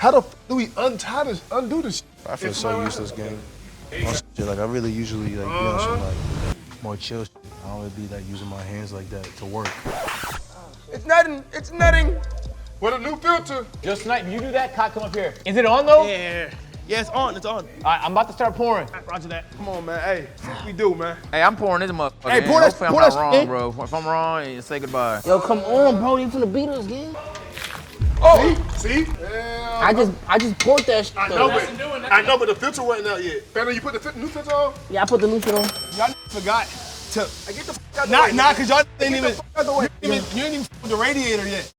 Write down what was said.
How the f do we undo this? I feel so useless, gang. Like I really usually like be on some like more chill shit. I don't really be like using my hands like that to work. It's nothing. It's nothing. With a new filter. Just Snipe, you do that, Cock, come up here. Is it on though? Yeah, it's on, it's on. All right, I'm about to start pouring. Roger that. Come on, man. Hey, what we do, man? Hey, I'm pouring this motherfucker. Hey, pour that- Hopefully pour I'm that not shit wrong, in. bro. If I'm wrong, you say goodbye. Yo, come on, bro. You finna beat us, gang. Oh, see? I just poured that shit. I know, but the filter wasn't out yet. Fano, you put the new filter on? Yeah, I put the new shit on. Y'all forgot to, Hey, get the f out the way. nah, cause y'all didn't Get even, the f out the way. you ain't even f- the radiator yet.